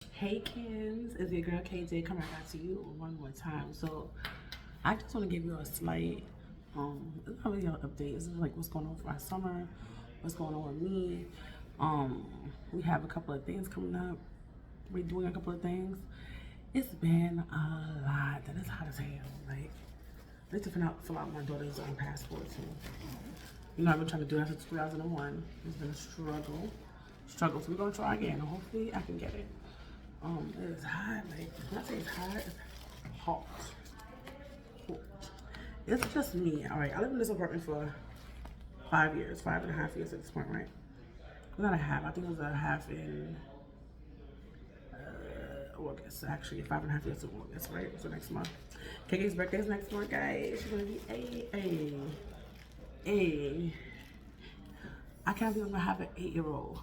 Hey kids, it's your girl KJ coming back to you one more time. So I just want to give you a slight, it's not really an update. It's like what's going on for my summer, what's going on with me. We have a couple of things coming up. We're doing a couple of things. It's been a lot. That is hot as hell. Like, I need to fill out my daughter's passport too. You know, I've been trying to do that since 2001. It's been a struggle. So we're gonna try again. Hopefully, I can get it. It is hot. Like, when I say it's hot, it's hot. Hot. It's just me. All right, I lived in this apartment for 5 years, 5.5 years at this point, right? Not a half. I think it was a half in August. Actually, 5.5 years in August, right? So next month. KK's birthday is next month, guys. She's gonna be a. I can't believe I'm gonna have an 8-year-old.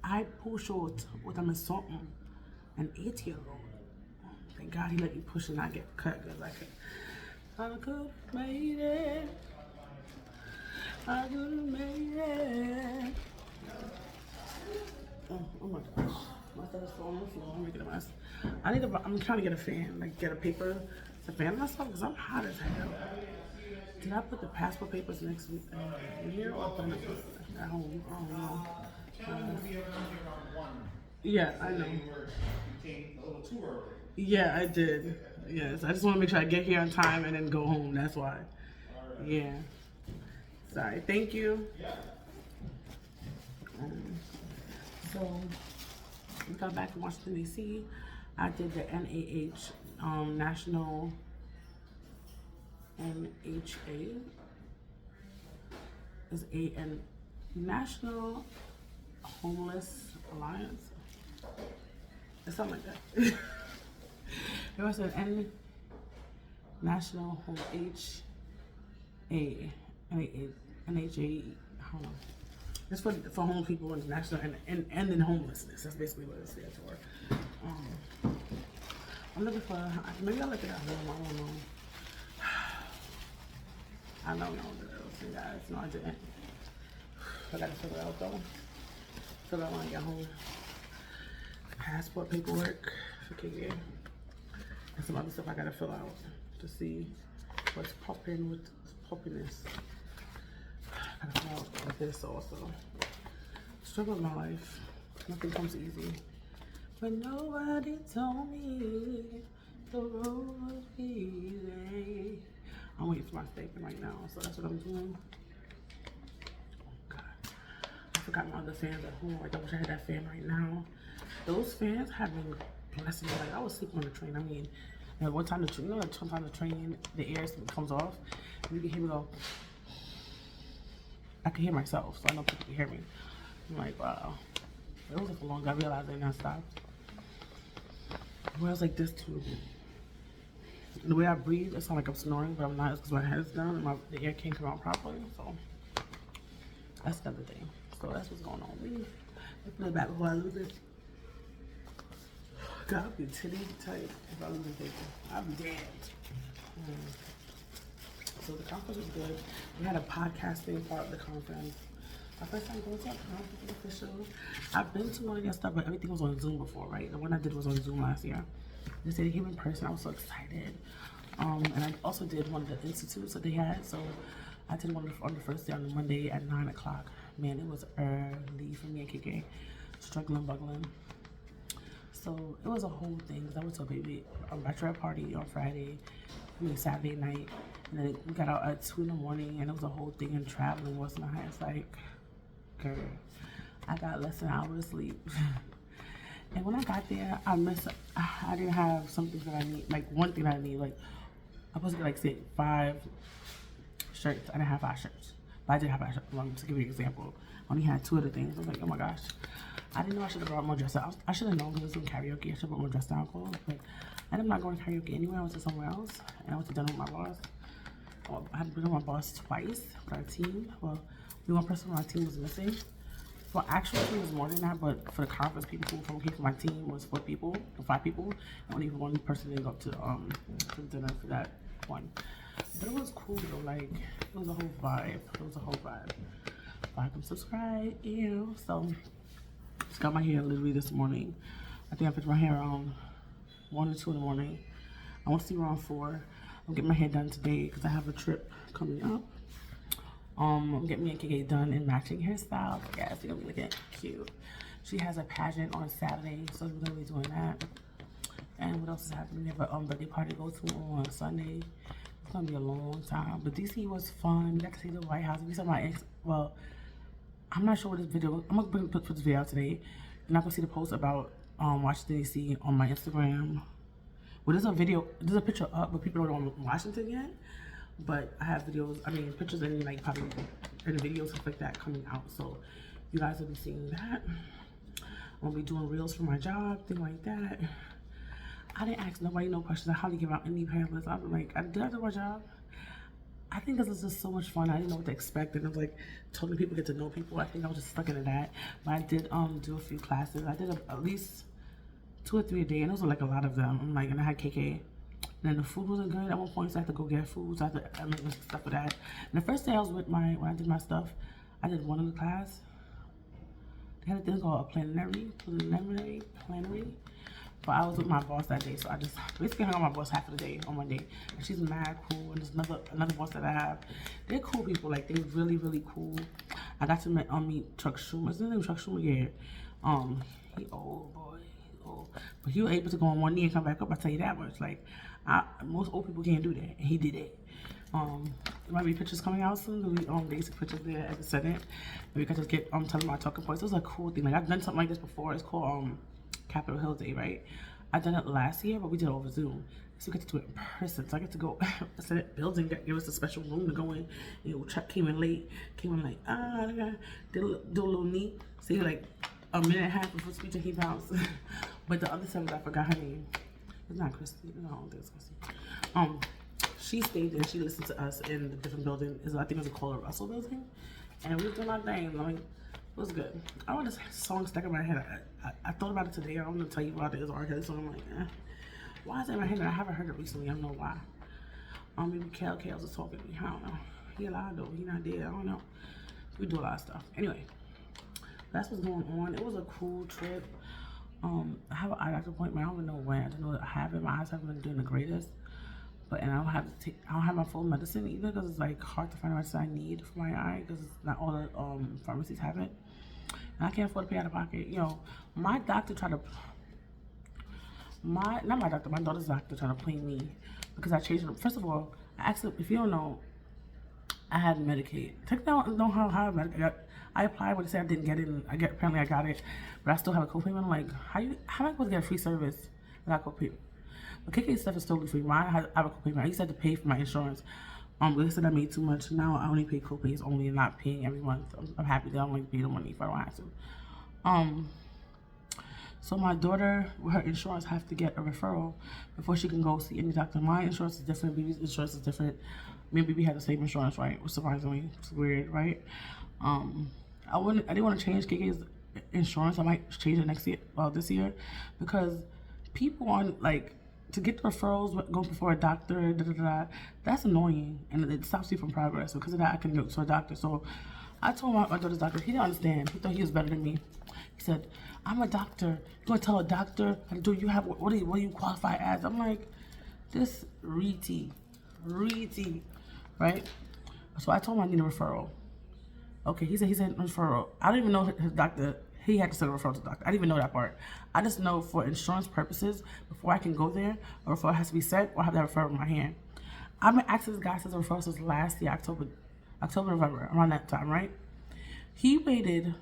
I pull short with them something. An 8-year-old. Thank God he let me push and not get cut because I could have made it. I could have made it. Oh my gosh. My stuff is falling on the floor. I'm making a mess. I'm trying to get a fan, like get a paper to fan myself because I'm hot as hell. Did I put the passport papers next week here or put them at home? I don't know. Yeah, I know. Yeah, I did. Yes, I just want to make sure I get here on time and then go home. That's why. Yeah. Sorry. Thank you. So we got back from Washington D.C. I did the National NHA is a National Homeless Alliance. It's something like that. There was an National Home NHA, I don't know. It's for homeless people and national and in homelessness. That's basically what it stands for. I'm looking for, maybe I'll look it up. I don't know the thing, guys. No, I didn't. I gotta fill it out though. Fill it out when I get home. Passport paperwork for KK. And some other stuff I gotta fill out to see what's popping with poppiness. I gotta fill out like this also. Struggle of my life. Nothing comes easy. But nobody told me the road was easy. I'm waiting for my statement right now, so that's what I'm doing. Oh God. I forgot my other fans at home. Like, I wish I had that fan right now. Those fans have been blessing me. Like, I was sleeping on the train. I mean, one time sometimes the train, the air comes off, and you can hear me go. I can hear myself, so I know people can hear me. I'm like, wow. It wasn't for long. I realized they not stopped. Well, I was like this too. The way I breathe, it sounds like I'm snoring, but I'm not. It's because my head's down and the air can't come out properly. So that's the other thing. So that's what's going on with me. Let's put it back before I lose it. God, I'll be titty tight if I lose it. I'll be dead. So the conference was good. We had a podcasting part of the conference. My first time going to a conference official. I've been to one of your stuff, but everything was on Zoom before, right? The one I did was on Zoom last year. They said it came in person. I was so excited. And I also did one of the institutes that they had. So I did one on the first day on the Monday at 9 o'clock. Man, it was early for me and KK. Struggling, buggling. So it was a whole thing because I went to a bachelorette party on Friday, Saturday night, and then we got out at 2 in the morning, and it was a whole thing. And traveling was not. It's like, girl, I got less than an hour of sleep. And when I got there, I didn't have something that I need, like one thing that I need. Like, I was supposed to get, like, say, 5 shirts. I didn't have 5 shirts, but I did have 5 shirts. To give you an example, I only had 2 of the things. I was like, oh my gosh. I didn't know I should have brought more dress down. I should have known because I was doing karaoke. I should have brought more dress down clothes. But I ended up not going to karaoke anywhere. I went to somewhere else. And I went to dinner with my boss. Well, I had to bring my boss twice for our team. Well, the one person on our team was missing. Well, actually, it was more than that. But for the conference, people who came from my team was 4 people, or 5 people. And only one person didn't go to dinner for that one. But it was cool though. Like, it was a whole vibe. Like and subscribe, So just got my hair literally this morning. I think I fixed my hair around 1 or 2 in the morning. I want to see around 4. I'm getting my hair done today because I have a trip coming up. I'm getting me and KK done in matching hairstyles. Yes, you're gonna be looking cute. She has a pageant on Saturday, so we're gonna be doing that. And what else is happening? We have a birthday party to go to on Sunday. It's gonna be a long time, but DC was fun. You got to see the White House. We saw my ex. Well, I'm not sure what this video. I'm gonna put this video out today. You're not gonna see the post about Washington DC on my Instagram. Well, there's a video. There's a picture up, but people don't know Washington yet. But I have videos. I mean, pictures and like probably and videos stuff like that coming out. So you guys will be seeing that. I'm gonna be doing reels for my job, thing like that. I didn't ask nobody no questions on how to give out any pamphlets. I was like, did I do my job? I think this is just so much fun. I didn't know what to expect, and I was like, totally people get to know people. I think I was just stuck into that. But I did do a few classes. I did at least 2 or 3 a day, and those were like a lot of them. I'm like, and I had KK. And then the food wasn't good at one point, so I had to go get food. So I had to make stuff for that. And the first day I was with when I did my stuff, I did one in the class. They had a thing called a plenary. But I was with my boss that day, so I just basically hung out with my boss half of the day on Monday. And she's mad cool, and there's another boss that I have. They're cool people, like they're really, really cool. I got to meet Chuck Schumer. Is his name Chuck Schumer? Yeah. He old boy, he's old. But he was able to go on one knee and come back up, I'll tell you that much. Like most old people can't do that, and he did it. There might be pictures coming out soon. There'll be basic pictures there at the Senate. Maybe I can just get telling my talking points. It was a cool thing. Like I've done something like this before. It's called Capitol Hill Day, right? I done it last year, but we did it over Zoom. So we get to do it in person. So I get to go to the building, give us a special room to go in. You know, Chuck came in like, did a little neat. See, like a minute and a half before speech and he bounced. But the other 7, I forgot her name. It's not Christy. No, I don't think it's Christy. She stayed there. She listened to us in the different building. I think it was a Cole Russell building. And we was doing our thing. Like, it was good. I want this song stuck in my head. I thought about it today. I want to tell you about it. It's R. Kelly song. I'm like, why is it in my head? I haven't heard it recently. I don't know why. Maybe Kale's just talking to me. I don't know. He alive though. He not dead. I don't know. We do a lot of stuff. Anyway, that's what's going on. It was a cool trip. I have an eye doctor appointment. I don't even know when. I don't know that I have it. My eyes haven't been doing the greatest. But I don't have my full medicine either because it's like hard to find the medicine I need for my eye because not all the pharmacies have it. And I can't afford to pay out of pocket. You know, my doctor tried to, my daughter's doctor tried to play me because I changed it. First of all, I asked him, if you don't know, I had Medicaid. Technically, I don't know how I have Medicaid. I applied, but they said I didn't get it, and apparently I got it, but I still have a copayment. I'm like, how am I supposed to get a free service without copayment? But KK stuff is totally free. I have a copayment. I used to have to pay for my insurance. They said I made too much. Now I only pay copays only and not paying every month. I'm happy that I only pay the money if I don't have to. So my daughter, with her insurance, have to get a referral before she can go see any doctor. My insurance is different. Baby's insurance is different. Me and Baby had the same insurance, right? Surprisingly, it's weird, right? I didn't want to change KK's insurance. I might change it this year, because people on like, to get referrals going before a doctor, that's annoying, and it stops you from progress. Because of that, I can go to a doctor. So I told my daughter's doctor, he didn't understand. He thought he was better than me. He said, I'm a doctor. You gonna tell a doctor how to do? You have what do you qualify as? I'm like, this reety, right? So I told him I need a referral. Okay, he said referral. I don't even know his doctor. He had to send a referral to the doctor. I didn't even know that part. I just know for insurance purposes, before I can go there, a referral has to be sent, or I have that referral in my hand. I've been asking this guy since the referral since last year, October, November, around that time, right? He waited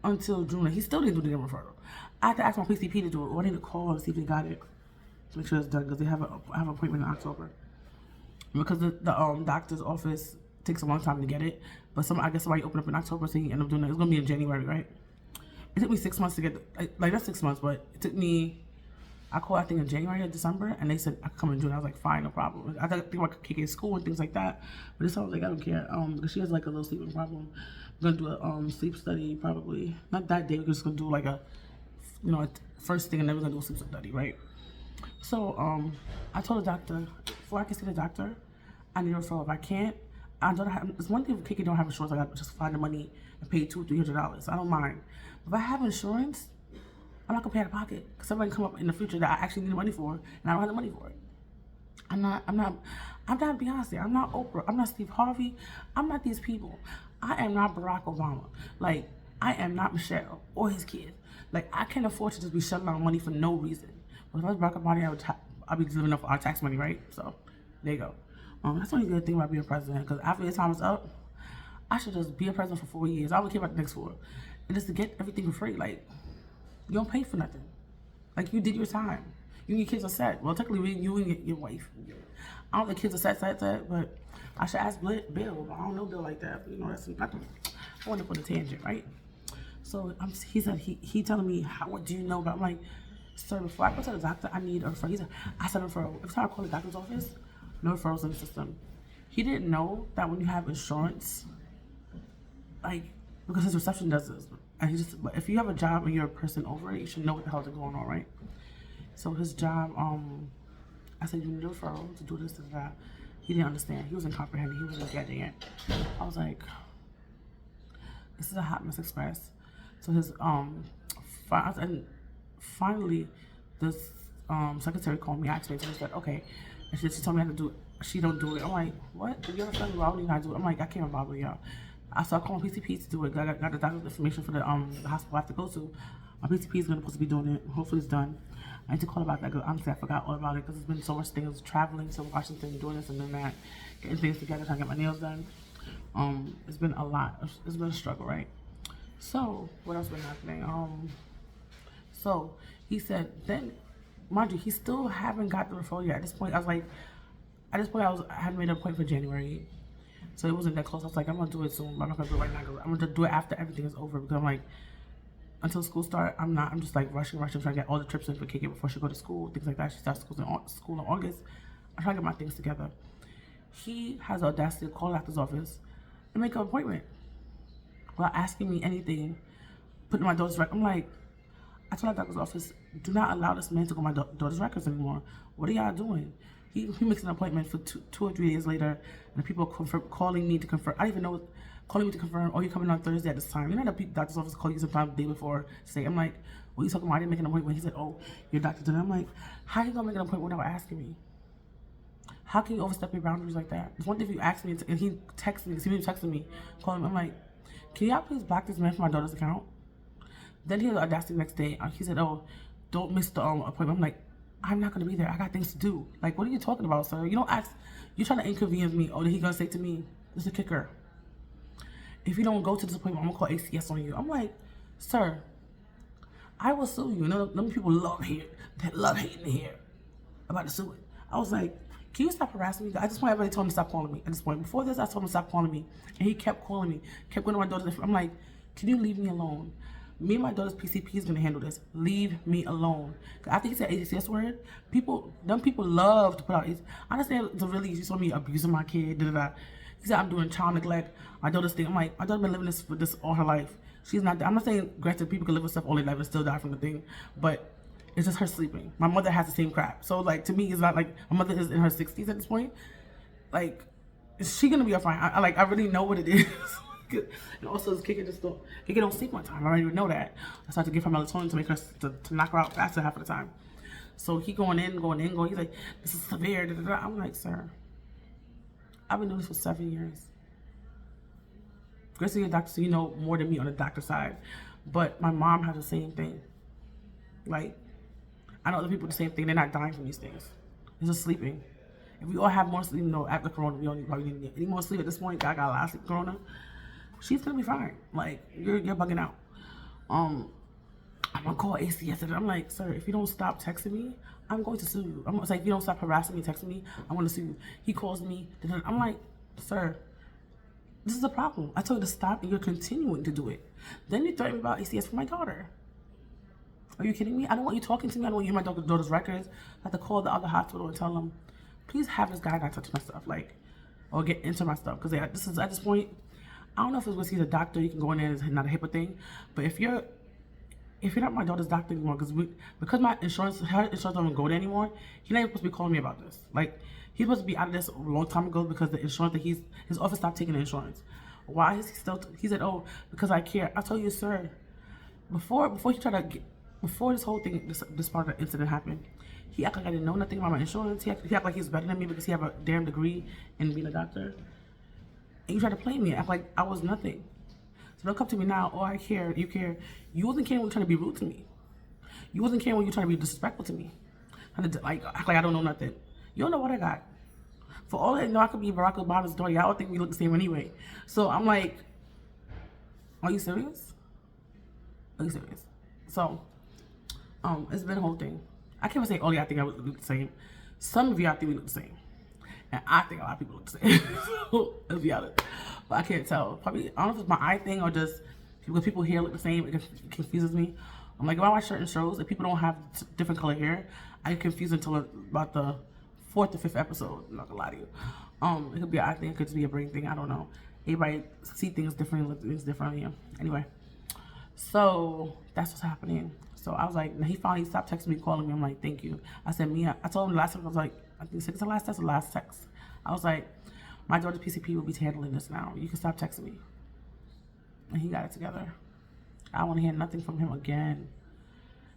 until June, and he still didn't do the referral. I had to ask my PCP to do it, or I need to call and see if they got it, to make sure it's done, because they have an appointment in October. Because the doctor's office takes a long time to get it, but I guess somebody opened up in October, so he ended up doing it. It's gonna be in January, right? It took me 6 months to get, like not 6 months, but it took me, I called I think in January or December, and they said I could come in June. I was like, fine, no problem. I think about KK school and things like that, but this time I was like, I don't care, because she has like a little sleeping problem. I'm gonna do a sleep study probably, not that day, we're just gonna do like a first thing, and then we're gonna do a sleep study, right? So I told the doctor, before I can see the doctor, I need a referral. If I can't, it's one thing if KK don't have insurance, I gotta just find the money and pay $200-300. I don't mind. If I have insurance, I'm not gonna pay out of pocket because somebody come up in the future that I actually need money for, and I don't have the money for it. I'm not Beyonce. I'm not Oprah. I'm not Steve Harvey. I'm not these people. I am not Barack Obama. Like, I am not Michelle or his kids. Like, I can't afford to just be shelling out money for no reason. But if I was Barack Obama, I'd be living off our tax money, right? So, there you go. That's the only good thing about being president. Because after your time is up, I should just be a president for 4 years. I don't care about the next 4. And just to get everything for free. Like, you don't pay for nothing. Like, you did your time. You and your kids are set. Well, technically, you and your wife. I don't know if the kids are set, but I should ask Bill. But I don't know Bill like that. But, you know, that's nothing. I went up on a tangent, right? So he said, he telling me, what do you know about? I'm like, sir, before I go to the doctor, I need a referral. He said, I said referral. Every time I call the doctor's office, no referrals in the system. He didn't know that when you have insurance, like, because his reception does this. And but if you have a job and you're a person over it, you should know what the hell's going on, right? So his job, I said, you need a referral to do this and that. He didn't understand. He wasn't comprehending. He wasn't getting it. I was like, this is a hot mess express. So his, and finally, this secretary called me, asked me, and she said, okay. And she told me how to do it. She don't do it. I'm like, what? You ever tell me I don't even know how to do it? I'm like, I can't bother y'all. I started calling PCP to do it. Got the doctor's information for the hospital I have to go to. My PCP is supposed to be doing it. Hopefully it's done. I need to call about that because honestly I forgot all about it because there's been so much things, traveling to Washington, doing this and doing that, getting things together, trying to get my nails done. It's been a lot. It's been a struggle, right? So what else been happening? So he said, then, mind you, he still haven't got the referral yet. At this point, I hadn't made an appointment for January. So it wasn't that close. I was like, I'm gonna do it soon, but I'm not gonna do it right now. I'm gonna do it after everything is over because I'm like, until school start, I'm just like rushing, trying to get all the trips in for Kiki before she go to school, things like that. She starts school in August. I'm trying to get my things together. He has the audacity to call the doctor's office and make an appointment without asking me anything, putting my daughter's record. I'm like, I told the doctor's office, do not allow this man to go my daughter's records anymore. What are y'all doing? He makes an appointment for two or 3 days later, and people calling me to confirm. I don't even know, calling me to confirm, oh, you're coming on Thursday at this time. You know the doctor's office call you sometime the day before to say, I'm like, what are you talking about? I didn't make an appointment. He said, oh, your doctor did it. I'm like, how are you going to make an appointment without asking me? How can you overstep your boundaries like that? It's one thing if you ask me, and he texted me, because he was texting me, calling me, I'm like, can y'all please block this man from my daughter's account? Then he had the audacity the next day. He said, oh, don't miss the appointment. I'm like, I'm not going to be there. I got things to do. Like, what are you talking about, sir? You don't ask. You're trying to inconvenience me. Oh, then he going to say to me, this is a kicker. If you don't go to this appointment, I'm going to call ACS on you. I'm like, sir, I will sue you. You know, them people love hating here about the suing. I was like, can you stop harassing me? I just want everybody to tell him to stop calling me at this point. Before this, I told him to stop calling me. And he kept calling me, kept going to my daughter's. I'm like, can you leave me alone? Me and my daughter's PCP is gonna handle this. Leave me alone. After he said ACS word, people love to put out. I understand the release. You saw me abusing my kid. He said I'm doing child neglect. My daughter's thing. I'm like, my daughter's been living with this all her life. She's not. I'm not saying granted people can live with stuff all their life and still die from the thing, but it's just her sleeping. My mother has the same crap. So like to me, it's not like my mother is in her 60s at this point. Like, is she gonna be fine? I really know what it is. And also, Kiki don't sleep one time. I already know that. I started to give her melatonin to make her to knock her out faster half of the time. So he going in. He's like, this is severe. Da, da, da. I'm like, sir, I've been doing this for 7 years. Grace, you're a doctor, so you know more than me on the doctor side. But my mom has the same thing. Like, I know other people the same thing. They're not dying from these things. They're just sleeping. If we all have more sleep, after Corona, we don't probably need any more sleep at this point. I got a lot of sleep Corona. She's gonna be fine. Like, you're bugging out. I'm gonna call ACS and I'm like, sir, if you don't stop texting me, I'm going to sue you. I'm like, if you don't stop harassing me, texting me, I'm gonna sue you. He calls me. I'm like, sir, this is a problem. I told you to stop and you're continuing to do it. Then you threaten me about ACS for my daughter. Are you kidding me? I don't want you talking to me. I don't want you in my daughter's records. I have to call the other hospital and tell them, please have this guy not touch my stuff, like, or get into my stuff. Because this is at this point, I don't know if it's because he's a doctor, you can go in there, it's not a HIPAA thing. But if you're not my daughter's doctor anymore, because her insurance don't go there anymore, he's not even supposed to be calling me about this. Like, he's supposed to be out of this a long time ago because the insurance that his office stopped taking the insurance. Why is he still? He said, oh, because I care. I told you, sir, before he tried to before this whole thing, this part of the incident happened, he acted like I didn't know nothing about my insurance. He acted like he's better than me because he have a damn degree in being a doctor. And you try to play me, act like I was nothing. So don't come to me now, oh, I care, you care. You wasn't caring when you trying to be rude to me. You wasn't caring when you trying to be disrespectful to me. Like, act like I don't know nothing. You don't know what I got. For all that, I could be Barack Obama's daughter. Y'all don't think we look the same anyway. So I'm like, are you serious? Are you serious? So, it's been a whole thing. I can't even say, oh yeah, I think I look the same. Some of y'all think we look the same. And I think a lot of people look the same. So, let's be honest. But I can't tell. Probably, I don't know if it's my eye thing or just because people here look the same, it confuses me. I'm like, if I watch certain shows and people don't have different color hair, I get confused until about the 4th or 5th episode. I'm not gonna lie to you. It could be an eye thing, it could just be a brain thing, I don't know. Everybody see things differently, look things differently. Anyway, so that's what's happening. So I was like, he finally stopped texting me, calling me. I'm like, thank you. I said, Mia, I told him the last time, I was like, I think it's the last text or last text. I was like, my daughter's PCP will be handling this now. You can stop texting me. And he got it together. I don't want to hear nothing from him again.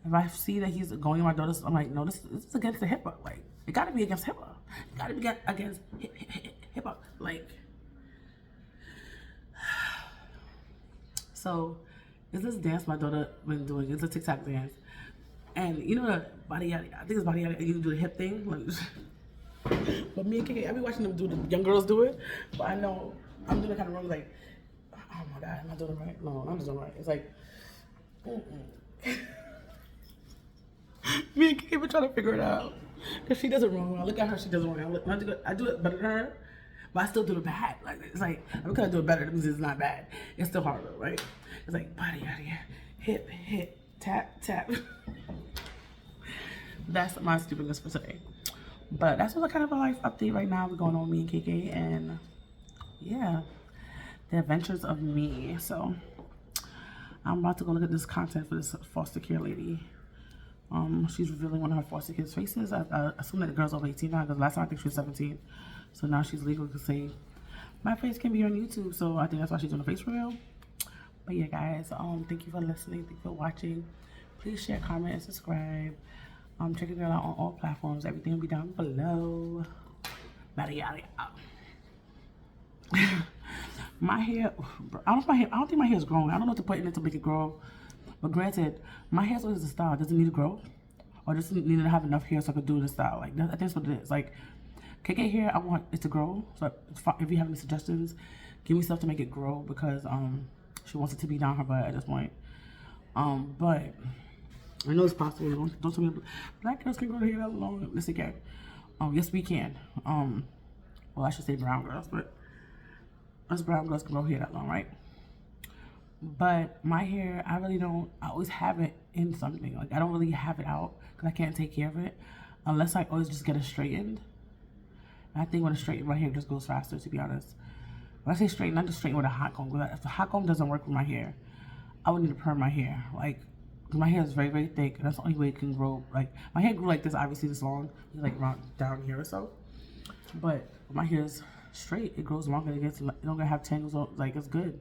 If I see that he's going to my daughter's, I'm like, no, this is against the HIPAA. Like, it got to be against HIPAA. It got to be against HIPAA. Like, so, is this dance my daughter been doing? It's a TikTok dance. And you know the body yada, I think it's body yada, you do the hip thing. Like, but me and KK, I be watching them do the young girls do it. But I know I'm doing the kind of wrong, like, oh my God, am I doing it right? No, I'm just doing it right. It's like, me and KK been trying to figure it out. Because she does it wrong. When I look at her, she does it wrong. I do it better than her, but I still do it bad. Like, it's like, because I do it better, that means it's not bad. It's still hard though, right? It's like, body yada, hip, hip, tap, tap. That's my stupid list for today. But that's what kind of a life update right now. We're going on, me and KK, and yeah, the adventures of me. So I'm about to go look at this content for this foster care lady. She's revealing one of her foster kids' faces. I assume that the girl's over 18 now, because last time I think she was 17. So now she's legal to say my face can be on YouTube. So I think that's why she's doing a face reveal. But yeah, guys, thank you for listening. Thank you for watching. Please share, comment, and subscribe. Check it out on all platforms. Everything will be down below. My hair, I don't think my hair is growing. I don't know what to put in it to make it grow. But granted, my hair's always a style. Does it need to grow? Or does it need to have enough hair so I could do the style? Like, I think that's what it is. Like, KK hair, I want it to grow. So if you have any suggestions, give me stuff to make it grow, because she wants it to be down her butt at this point. But I know it's possible. Don't tell me black girls can grow their hair that long. Yes, they can. Yes, we can. Well, I should say brown girls, but us brown girls can grow hair that long, right? But my hair, I always have it in something. Like, I don't really have it out because I can't take care of it unless I always just get it straightened. And I think when it's straightened, my hair just goes faster, to be honest. When I say straighten, not just straighten with a hot comb. If the hot comb doesn't work with my hair, I would need to perm my hair. Like, because my hair is very, very thick, and that's the only way it can grow. Like, my hair grew like this, obviously this long, like around down here or so. But when my hair is straight, it grows longer. It don't gonna have tangles. Like, it's good.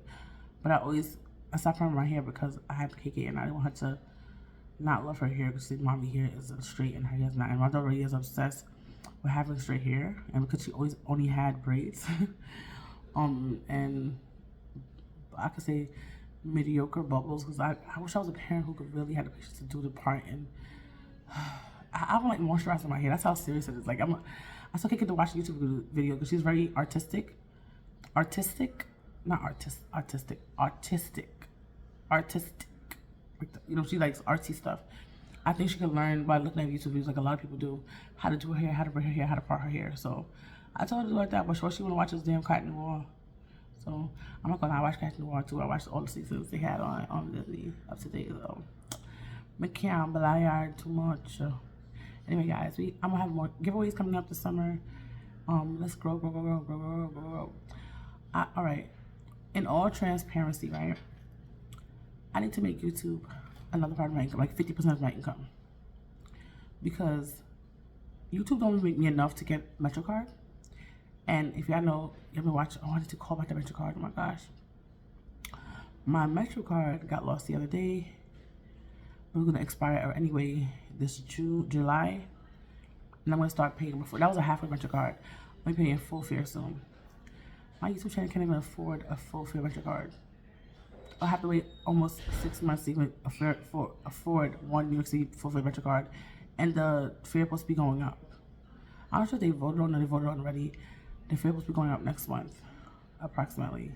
But I stopped perming my hair because I have KK, and I didn't want her to not love her hair, because mommy hair is straight and her hair is not. And my daughter really is obsessed with having straight hair, and because she always only had braids. And I could say mediocre bubbles, because I wish I was a parent who could really have the patience to do the part. And I don't like moisturizing my hair. That's how serious it is. Like, I still can't get to watch a YouTube video because she's very artistic. You know, she likes artsy stuff. I think she can learn by looking at YouTube videos, like a lot of people do, how to do her hair, how to braid her hair, how to part her hair. So I told her to do like that, but she want to watch this damn Cat Noir. So I'm not gonna lie, I watch Cat Noir too. I watched all the seasons they had on Disney up to date. So I can't rely too much. Anyway, guys, I'm gonna have more giveaways coming up this summer. Let's grow. All right. In all transparency, right? I need to make YouTube another part of my income, like 50% of my income, because YouTube don't make me enough to get MetroCard. And if y'all know, y'all been watching. I wanted to call back the MetroCard. Oh my gosh, my MetroCard got lost the other day. We're gonna expire anyway this July, and I'm gonna start paying before. That was a halfway venture card. I'm paying full fare soon. My YouTube channel can't even afford a full fare venture card. I'll have to wait almost 6 months to even afford one New York City full fare venture card, and the fare supposed to be going up. I'm not sure if they voted on it. They voted on it already. The fare supposed to be going up next month, approximately,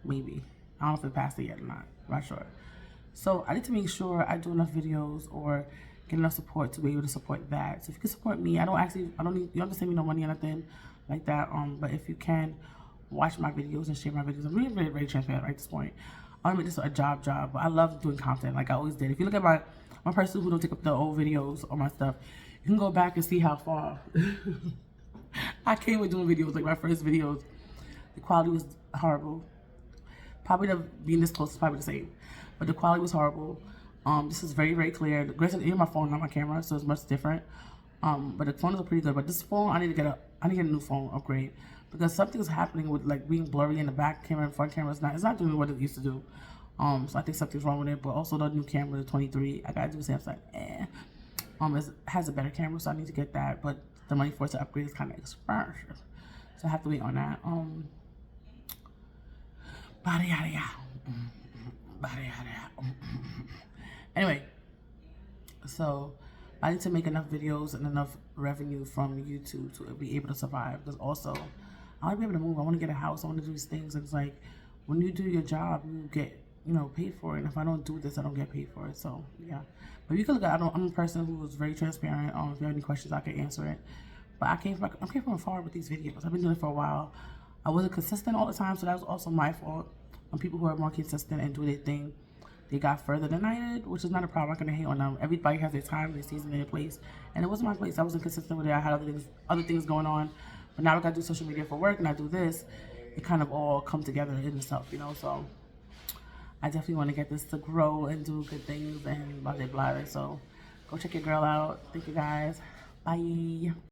maybe. I don't know if it passed it yet or not. I'm not sure. So I need to make sure I do enough videos or get enough support to be able to support that. So if you can support me, I don't need, you don't have to send me no money or nothing like that. But if you can watch my videos and share my videos, I'm really very, very transparent right at this point. I want to make this a job, but I love doing content like I always did. If you look at my person who don't take up the old videos or my stuff, you can go back and see how far I came with doing videos. Like my first videos, the quality was horrible. Probably being this close is probably the same, but the quality was horrible. This is very, very clear. Granted, even my phone, not my camera, so it's much different. But the phones are pretty good. But this phone, I need to get a new phone upgrade because something's happening with like being blurry in the back camera and front camera. It's not doing what it used to do. So I think something's wrong with it. But also the new camera, the 23, I gotta do Samsung. It has a better camera, so I need to get that. But the money for it to upgrade is kind of expensive, so I have to wait on that. Anyway, so I need to make enough videos and enough revenue from YouTube to be able to survive. Because also, I want to be able to move. I want to get a house. I want to do these things. And it's like when you do your job, you get paid for it. And if I don't do this, I don't get paid for it. So yeah. But you can look at. I'm a person who is very transparent. If you have any questions, I can answer it. But I came from far with these videos. I've been doing it for a while. I wasn't consistent all the time, so that was also my fault. People who are more consistent and do their thing, they got further than I did, which is not a problem. I'm not gonna hate on them. Everybody has their time, their season, their place, and it wasn't my place. I wasn't consistent with it. I had other things going on, but now I gotta do social media for work, and I do this. It kind of all come together in itself, So I definitely want to get this to grow and do good things and blah blah blah. So go check your girl out. Thank you guys. Bye.